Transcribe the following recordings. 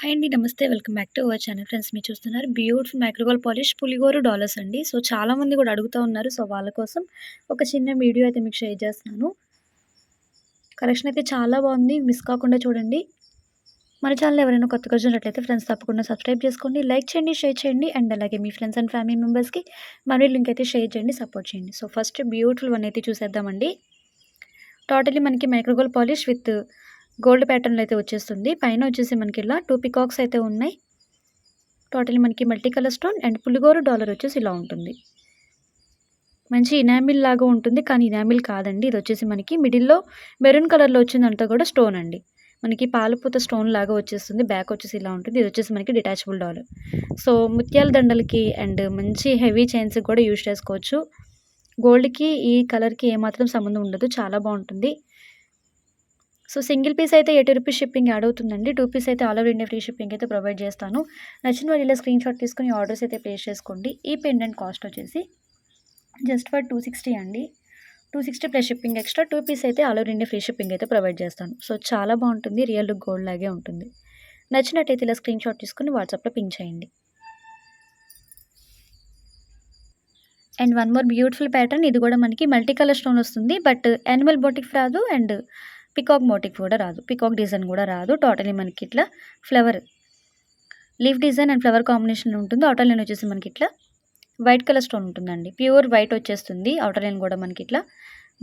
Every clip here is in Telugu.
హాయ్ అండి. నమస్తే. Welcome back to our channel. Friends మీరు చూస్తున్నారు బ్యూటిఫుల్ మైక్రోగోల్ పాలిష్ పులిగోరు డాలర్స్ అండి. సో చాలామంది కూడా అడుగుతా ఉన్నారు. సో వాళ్ళ కోసం ఒక చిన్న వీడియో అయితే మీకు షేర్ చేస్తున్నాను. కలెక్షన్ అయితే చాలా బాగుంది. మిస్ కాకుండా చూడండి. మన ఛానల్ ఎవరైనా కొత్తగా చూసినట్లయితే ఫ్రెండ్స్ తప్పకుండా సబ్స్క్రైబ్ చేసుకోండి, లైక్ చేయండి, షేర్ చేయండి. అండ్ అలాగే మీ ఫ్రెండ్స్ అండ్ ఫ్యామిలీ మెంబర్స్కి మనీ లింక్ అయితే షేర్ చేయండి, సపోర్ట్ చేయండి. సో ఫస్ట్ బ్యూటిఫుల్ వన్ అయితే చూసేద్దామండి. టోటలీ మనకి మైక్రోగోల్ పాలిష్ విత్ గోల్డ్ ప్యాటర్న్లో అయితే వచ్చేస్తుంది. పైన వచ్చేసి మనకి ఇలా 2 పికాక్స్ అయితే ఉన్నాయి. టోటలీ మనకి మల్టీ కలర్ స్టోన్ అండ్ పులిగోరు డాలర్ వచ్చేసి ఇలా ఉంటుంది. మంచి ఇనామిల్ లాగా ఉంటుంది, కానీ ఇనామిల్ కాదండి. ఇది వచ్చేసి మనకి మిడిల్‌లో మెరూన్ కలర్‌లో వచ్చిందంతా కూడా స్టోన్ అండి. మనకి పాలపూత స్టోన్ లాగా వచ్చేస్తుంది. బ్యాక్ వచ్చేసి ఇలా ఉంటుంది. ఇది వచ్చేసి మనకి డిటాచబుల్ డాలర్. సో ముత్యాల దండలకి అండ్ మంచి హెవీ చైన్స్‌కి కూడా యూజ్ చేసుకోవచ్చు. గోల్డ్‌కి ఈ కలర్‌కి ఏమాత్రం సంబంధం ఉండదు. చాలా బాగుంటుంది. సో సింగిల్ పీస్ అయితే ₹80 షిప్పింగ్ యాడ్ అవుతుందండి. 2 పీస్ అయితే all over India free shipping అయితే ప్రొవైడ్ చేస్తాను. నచ్చిన వాళ్ళు ఇలా స్క్రీన్ షాట్ తీసుకొని ఆర్డర్స్ అయితే ప్లేస్ చేసుకోండి. ఈ పెండెంట్ కాస్ట్ వచ్చేసి జస్ట్ ఫర్ 260 అండి. 260 ప్లస్ షిప్పింగ్ ఎక్స్ట్రా. 2 పీస్ అయితే all over India free shipping అయితే ప్రొవైడ్ చేస్తాను. సో చాలా బాగుంటుంది. రియల్ లుక్ గోల్డ్ లాగే ఉంటుంది. నచ్చినట్టయితే ఇలా స్క్రీన్ షాట్ తీసుకొని వాట్సాప్లో పింక్ చేయండి. And one more beautiful pattern. ఇది కూడా మనకి మల్టీ కలర్ స్టోన్ వస్తుంది. బట్ యానిమల్ మోటిఫ్ రాదు అండ్ పికాక్ మోటిఫ్ కూడా రాదు. పికాక్ డిజైన్ కూడా రాదు. టోటలీ మనకి ఇట్లా flower leaf design and flower combination ఉంటుంది. అవుటర్ లైన్ వచ్చేసి మనకి ఇట్లా వైట్ కలర్ స్టోన్ ఉంటుందండి. ప్యూర్ వైట్ వచ్చేస్తుంది. అవుటర్ లైన్ కూడా మనకి ఇట్లా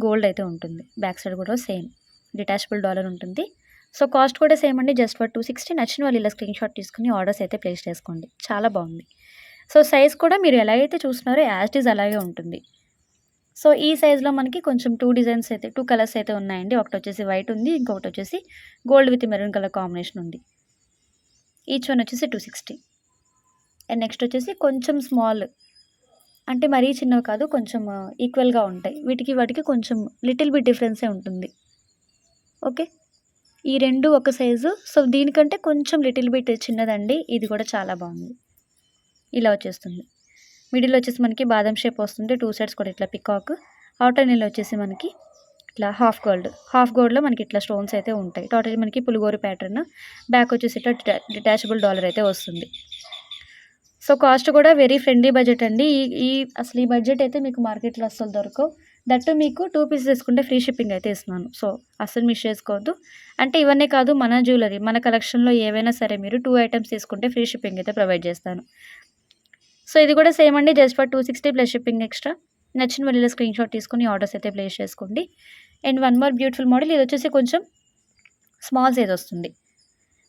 గోల్డ్ అయితే ఉంటుంది. బ్యాక్ సైడ్ కూడా సేమ్ డిటాచబుల్ డాలర్ ఉంటుంది. సో కాస్ట్ కూడా సేమ్ అండి. Just for 260. నచ్చిన వాళ్ళు ఇలా స్క్రీన్ షాట్ తీసుకుని ఆర్డర్స్ అయితే ప్లేస్ చేసుకోండి. చాలా బాగుంది. సో సైజ్ కూడా మీరు ఎలాగైతే చూస్తున్నారో యాజ్ ఇట్ ఈజ్ అలాగే ఉంటుంది. సో ఈ సైజ్‌లో మనకి కొంచెం 2 డిజైన్స్ అయితే 2 కలర్స్ అయితే ఉన్నాయండి. ఒకటి వచ్చేసి వైట్ ఉంది. ఇంకొకటి వచ్చేసి gold with maroon colour combination ఉంది. ఈచ్ వన్ వచ్చేసి 260. అండ్ నెక్స్ట్ వచ్చేసి కొంచెం స్మాల్, అంటే మరీ చిన్నవి కాదు, కొంచెం ఈక్వల్‌గా ఉంటాయి. వీటికి వాటికి కొంచెం లిటిల్ బిట్ డిఫరెన్సే ఉంటుంది. ఓకే. ఈ 2 ఒక సైజు. సో దీనికంటే కొంచెం లిటిల్ బిట్ చిన్నదండి. ఇది కూడా చాలా బాగుంది. ఇలా వచ్చేస్తుంది. మిడిల్ వచ్చేసి మనకి బాదం షేప్ వస్తుంది. 2 సైడ్స్ కూడా ఇట్లా పికాక్. అవుటర్ లైన్‌లో వచ్చేసి మనకి ఇట్లా హాఫ్ గోల్డ్. హాఫ్ గోల్డ్‌లో మనకి ఇట్లా స్టోన్స్ అయితే ఉంటాయి. టోటల్లీ మనకి పులిగోరు ప్యాటర్న్. బ్యాక్ వచ్చేసి ఇట్లా డిటాచబుల్ డాలర్ అయితే వస్తుంది. సో కాస్ట్ కూడా వెరీ ఫ్రెండ్లీ బడ్జెట్ అండి. ఈ ఈ అసలు ఈ బడ్జెట్ అయితే మీకు మార్కెట్‌లో అస్సలు దొరకవు. దట్టు మీకు 2 పీసెస్ తీసుకుంటే ఫ్రీ షిప్పింగ్ అయితే ఇస్తున్నాను. సో అస్సలు మిస్ చేసుకోవద్దు. అంటే ఇవన్నీ కాదు, మన జ్యువెలరీ మన కలెక్షన్‌లో ఏవైనా సరే మీరు 2 ఐటెమ్స్ తీసుకుంటే ఫ్రీ షిప్పింగ్ అయితే ప్రొవైడ్ చేస్తాను. సో ఇది కూడా సేమ్ అండి. Just for 260 plus shipping extra. నచ్చిన వాళ్ళు స్క్రీన్ షాట్ తీసుకొని ఆర్డర్స్ అయితే ప్లేస్ చేసుకోండి. And one more beautiful model. ఇది వచ్చేసి కొంచెం స్మాల్ సైజ్ వస్తుంది.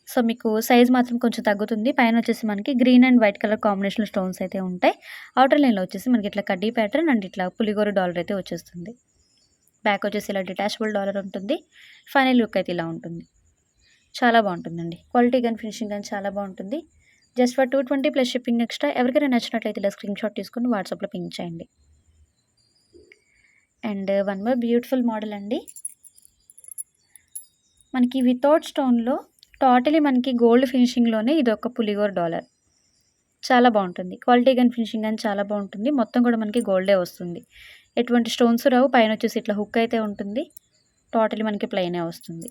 సో మీకు సైజ్ మాత్రం కొంచెం తగ్గుతుంది. పైన వచ్చేసి మనకి green and white colour combination stones అయితే ఉంటాయి. అవుటర్ లైన్‌లో వచ్చేసి మనకి ఇట్లా కడ్డీ ప్యాటర్న్ అండ్ ఇట్లా పులిగోరు డాలర్ అయితే వచ్చేస్తుంది. బ్యాక్ వచ్చేసి ఇలా డిటాచబుల్ డాలర్ ఉంటుంది. ఫైనల్ లుక్ అయితే ఇలా ఉంటుంది. చాలా బాగుంటుందండి. క్వాలిటీ కానీ ఫినిషింగ్ కానీ చాలా బాగుంటుంది. Just for 220 plus shipping extra. ఎవరికైనా నచ్చినట్లయితే ఇలా స్క్రీన్ షాట్ తీసుకొని వాట్సాప్లో పింక్ చేయండి. And one more beautiful model అండి. మనకి వితౌట్ స్టోన్‌లో టోటలీ మనకి గోల్డ్ ఫినిషింగ్‌లోనే ఇది ఒక పులిగోరు డాలర్. చాలా బాగుంటుంది. క్వాలిటీ కానీ ఫినిషింగ్ కానీ చాలా బాగుంటుంది. మొత్తం కూడా మనకి గోల్డే వస్తుంది. ఎటువంటి స్టోన్స్ రావు. పైన వచ్చేసి ఇట్లా హుక్ అయితే ఉంటుంది. టోటలీ మనకి ప్లెయినే వస్తుంది.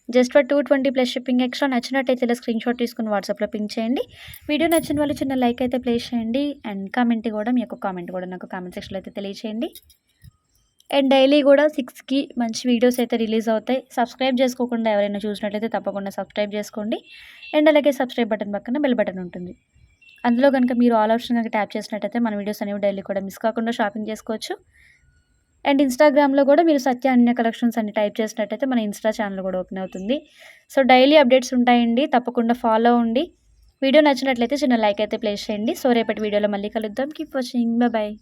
Just for 220 plus shipping extra. నచ్చినట్టయితే ఇలా స్క్రీన్ షాట్ తీసుకుని వాట్సాప్లో పింక్ చేయండి. వీడియో నచ్చిన వాళ్ళు చిన్న లైక్ అయితే ప్లేస్ చేయండి. అండ్ కామెంట్ కూడా మీ యొక్క కామెంట్ కూడా నాకు కామెంట్ సెక్షన్లో అయితే తెలియచేయండి. అండ్ డైలీ కూడా 6కి మంచి వీడియోస్ అయితే రిలీజ్ అవుతాయి. సబ్స్క్రైబ్ చేసుకోకుండా ఎవరైనా చూసినట్లయితే తప్పకుండా సబ్స్క్రైబ్ చేసుకోండి. అండ్ అలాగే సబ్స్క్రైబ్ బటన్ పక్కన బెల్ బటన్ ఉంటుంది. అందులో కనుక మీరు ఆల్ ఆప్షన్ కనుక ట్యాప్ చేసినట్టయితే మన వీడియోస్ అనేవి డైలీ కూడా మిస్ కాకుండా షాపింగ్ చేసుకోవచ్చు. అండ్ ఇన్స్టాగ్రామ్లో కూడా మీరు సత్య అన్య కలెక్షన్స్ అని టైప్ చేసినట్టయితే మన ఇన్స్టా ఛానల్ కూడా ఓపెన్ అవుతుంది. సో డైలీ అప్డేట్స్ ఉంటాయండి. తప్పకుండా ఫాలో అవ్వండి. వీడియో నచ్చినట్లయితే చిన్న లైక్ అయితే ప్లేస్ చేయండి. సో రేపటి వీడియోలో మళ్ళీ కలుద్దాం. Keep watching. బాయ్.